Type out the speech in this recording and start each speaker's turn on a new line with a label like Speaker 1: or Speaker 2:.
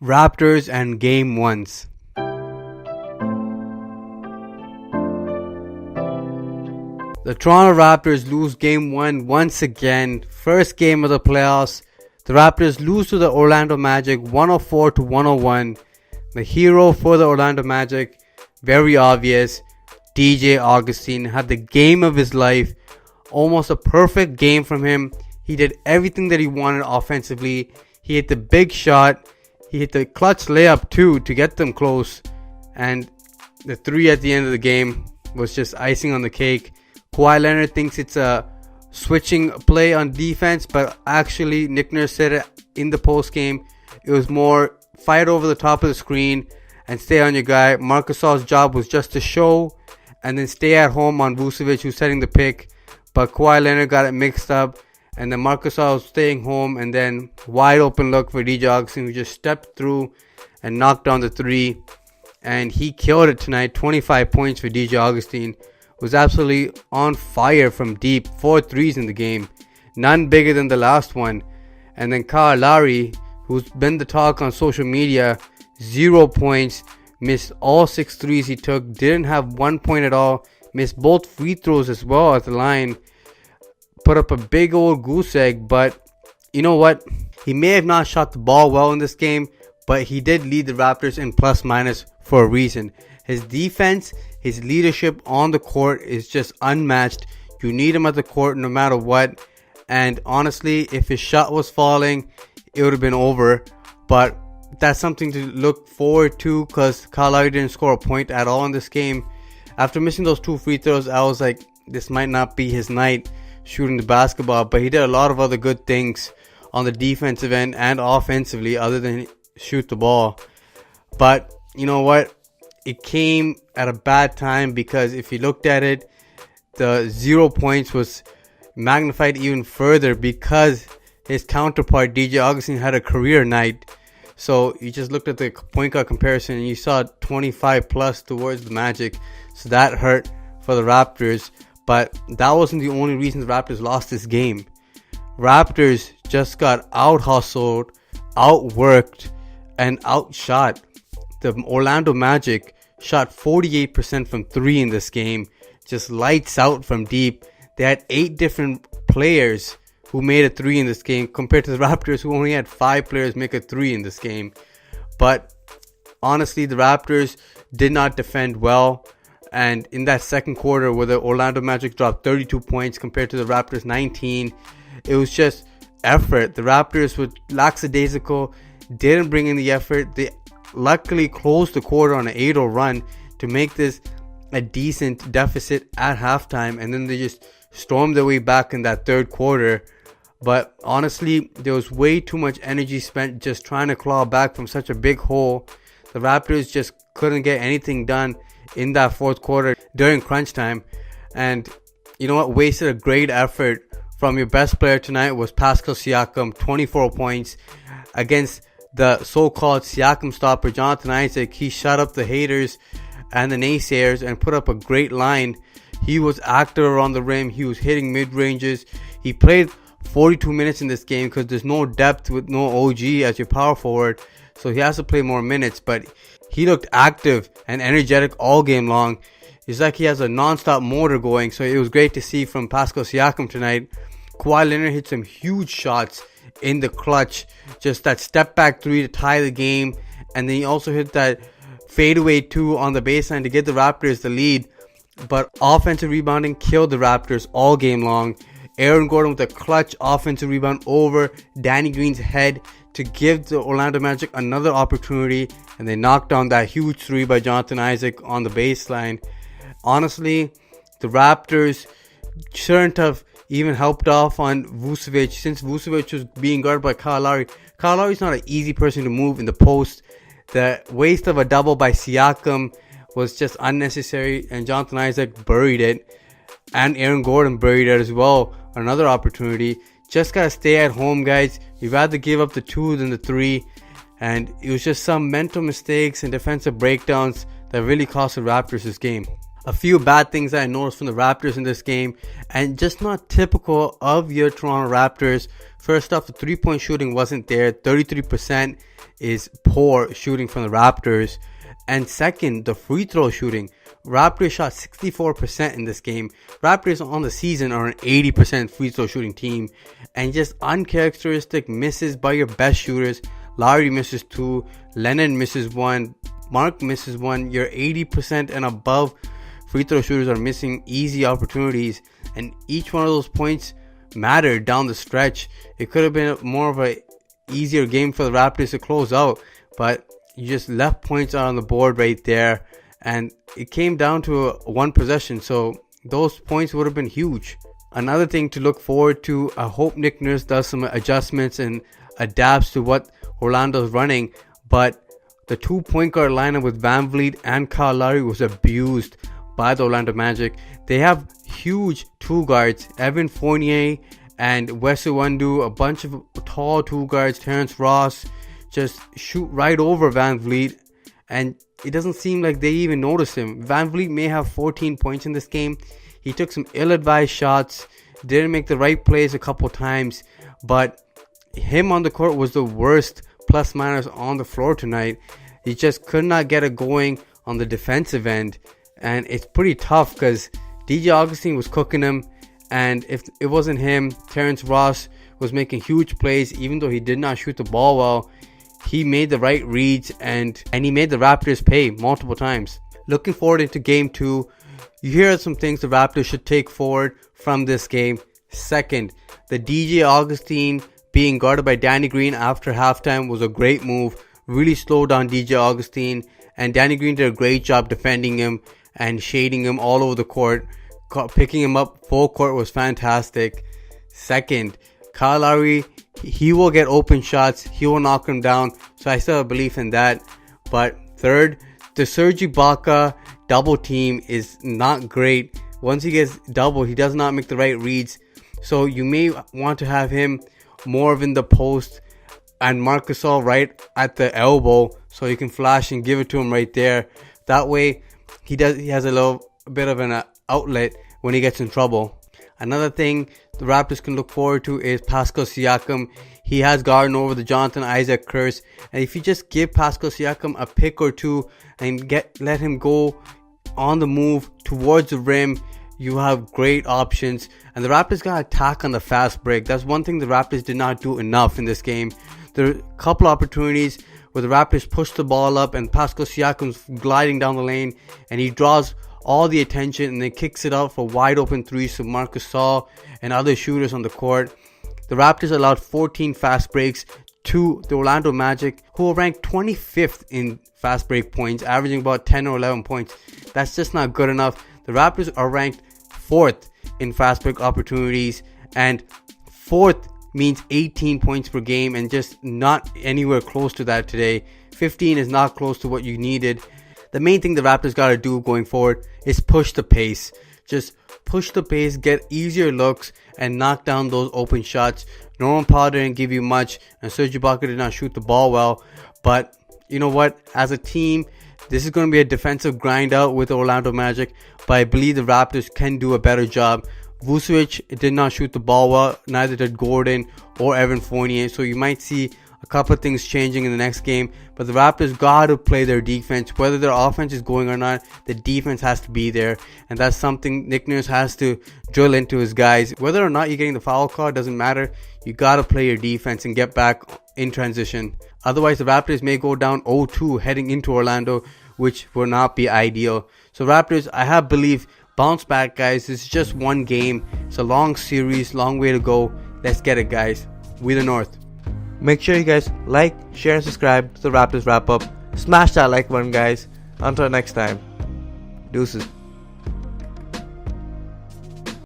Speaker 1: Raptors and Game 1s. The Toronto Raptors lose Game 1 once again. First game of the playoffs. The Raptors lose to the Orlando Magic 104-101. The hero for the Orlando Magic, very obvious, DJ Augustin, had the game of his life. Almost a perfect game from him. He did everything that he wanted offensively. He hit the big shot. He hit the clutch layup too to get them close. And the three at the end of the game was just icing on the cake. Kawhi Leonard thinks it's a switching play on defense, but actually Nick Nurse said it in the post game. It was more fight over the top of the screen and stay on your guy. Marc Gasol's job was just to show and then stay at home on Vucevic, who's setting the pick. But Kawhi Leonard got it mixed up, and then Marc Gasol was staying home, and then wide open look for DJ Augustin, who just stepped through and knocked down the three. And he killed it tonight. 25 points for DJ Augustin. Was absolutely on fire from deep. 4 threes in the game. None bigger than the last one. And then Lowry, who's been the talk on social media, 0 points. Missed all 6 threes he took. Didn't have 1 point at all. Missed both free throws as well at the line. Put up a big old goose egg. But you know what? He may have not shot the ball well in this game, but he did lead the Raptors in plus minus for a reason. His defense, his leadership on the court is just unmatched. You need him at the court no matter what. And honestly, if his shot was falling, it would have been over. But that's something to look forward to, because Kyle Lowry didn't score a point at all in this game. After missing those 2 free throws, I was like, this might not be his night shooting the basketball. But he did a lot of other good things on the defensive end and offensively other than shoot the ball. But you know what? It came at a bad time, because if you looked at it, the 0 points was magnified even further because his counterpart DJ Augustin had a career night. So you just looked at the point guard comparison and you saw 25 plus towards the Magic. So that hurt for the Raptors. But that wasn't the only reason the Raptors lost this game. Raptors just got out-hustled, outworked, and outshot. The Orlando Magic shot 48% from 3 in this game. Just lights out from deep. They had 8 different players who made a 3 in this game, compared to the Raptors, who only had 5 players make a 3 in this game. But honestly, the Raptors did not defend well. And in that second quarter, where the Orlando Magic dropped 32 points compared to the Raptors 19, it was just effort. The Raptors were lackadaisical, didn't bring in the effort. They luckily closed the quarter on an 8-0 run to make this a decent deficit at halftime, and then they just stormed their way back in that third quarter. But honestly, there was way too much energy spent just trying to claw back from such a big hole. The Raptors just couldn't get anything done in that fourth quarter during crunch time. And you know what? Wasted a great effort from your best player tonight was Pascal Siakam. 24 points against the so-called Siakam stopper, Jonathan Isaac. He shut up the haters and the naysayers and put up a great line. He was active around the rim. He was hitting mid-ranges. He played 42 minutes in this game because there's no depth with no OG as your power forward. So he has to play more minutes. But he looked active and energetic all game long. It's like he has a non-stop motor going. So it was great to see from Pascal Siakam tonight. Kawhi Leonard hit some huge shots in the clutch. Just that step back 3 to tie the game. And then he also hit that fadeaway 2 on the baseline to get the Raptors the lead. But offensive rebounding killed the Raptors all game long. Aaron Gordon with a clutch offensive rebound over Danny Green's head to give the Orlando Magic another opportunity. And they knocked down that huge 3 by Jonathan Isaac on the baseline. Honestly, the Raptors shouldn't have even helped off on Vucevic, since Vucevic was being guarded by Kyle Lowry. Kyle Lowry's not an easy person to move in the post. The waste of a double by Siakam was just unnecessary, and Jonathan Isaac buried it, and Aaron Gordon buried it as well. Another opportunity. Just gotta stay at home, guys. You'd rather give up the 2 than the 3, and it was just some mental mistakes and defensive breakdowns that really cost the Raptors this game. A few bad things that I noticed from the Raptors in this game, and just not typical of your Toronto Raptors. First off, the 3-point shooting wasn't there. 33%. is poor shooting from the Raptors. And second, the free throw shooting. Raptors shot 64% in this game. Raptors on the season are an 80% free throw shooting team. And just uncharacteristic misses by your best shooters. Lowry misses 2, Leonard misses 1, Mark misses 1. Your 80% and above free throw shooters are missing easy opportunities. And each one of those points mattered down the stretch. It could have been more of a easier game for the Raptors to close out. But you just left points out on the board right there. And it came down to one possession. So those points would have been huge. Another thing to look forward to, I hope Nick Nurse does some adjustments and adapts to what Orlando's running. But the 2 point guard lineup with VanVleet and Kyle Lowry was abused by the Orlando Magic. They have huge 2 guards, Evan Fournier and Wes Iwundu, a bunch of tall 2 guards, Terrence Ross, just shoot right over VanVleet. And it doesn't seem like they even notice him. VanVleet may have 14 points in this game. He took some ill-advised shots, didn't make the right plays a couple times, but him on the court was the worst plus minus on the floor tonight. He just could not get it going on the defensive end, and it's pretty tough because DJ Augustin was cooking him, and if it wasn't him, Terrence Ross was making huge plays. Even though he did not shoot the ball well, he made the right reads, and he made the Raptors pay multiple times. Looking forward into game 2, you hear some things the Raptors should take forward from this game. Second, the DJ Augustin being guarded by Danny Green after halftime was a great move. Really slowed down DJ Augustin, and Danny Green did a great job defending him and shading him all over the court. Picking him up full court was fantastic. Second, Kyle Lowry, he will get open shots. He will knock him down. So I still have belief in that. But third, the Serge Ibaka double team is not great. Once he gets double, he does not make the right reads. So you may want to have him more of in the post and Marc Gasol right at the elbow so you can flash and give it to him right there. That way he has a little bit of an outlet when he gets in trouble. Another thing the Raptors can look forward to is Pascal Siakam. He has gotten over the Jonathan Isaac curse, and if you just give Pascal Siakam a pick or two and let him go on the move towards the rim, you have great options. And the Raptors got to attack on the fast break. That's one thing the Raptors did not do enough in this game. There are a couple opportunities where the Raptors push the ball up and Pascal Siakam's gliding down the lane, and he draws all the attention and then kicks it out for wide open threes to Marc Gasol and other shooters on the court. The Raptors allowed 14 fast breaks to the Orlando Magic, who are ranked 25th in fast break points, averaging about 10 or 11 points. That's just not good enough. The Raptors are ranked 4th in fast break opportunities, and 4th means 18 points per game, and just not anywhere close to that today. 15 is not close to what you needed. The main thing the Raptors got to do going forward is push the pace. Just push the pace, get easier looks, and knock down those open shots. Norman Powell didn't give you much, and Serge Ibaka did not shoot the ball well. But you know what? As a team, this is going to be a defensive grind out with the Orlando Magic, but I believe the Raptors can do a better job. Vucevic did not shoot the ball well, neither did Gordon or Evan Fournier, so you might see a couple of things changing in the next game. But the Raptors got to play their defense. Whether their offense is going or not, the defense has to be there, and that's something Nick Nurse has to drill into his guys. Whether or not you're getting the foul call doesn't matter. You got to play your defense and get back in transition. Otherwise, the Raptors may go down 0-2 heading into Orlando, which will not be ideal. So Raptors, I have belief, bounce back, guys. This is just one game. It's a long series, long way to go. Let's get it, guys. We the North. Make sure you guys like, share, and subscribe to the Raptors Wrap Up. Smash that like button, guys. Until next time. Deuces.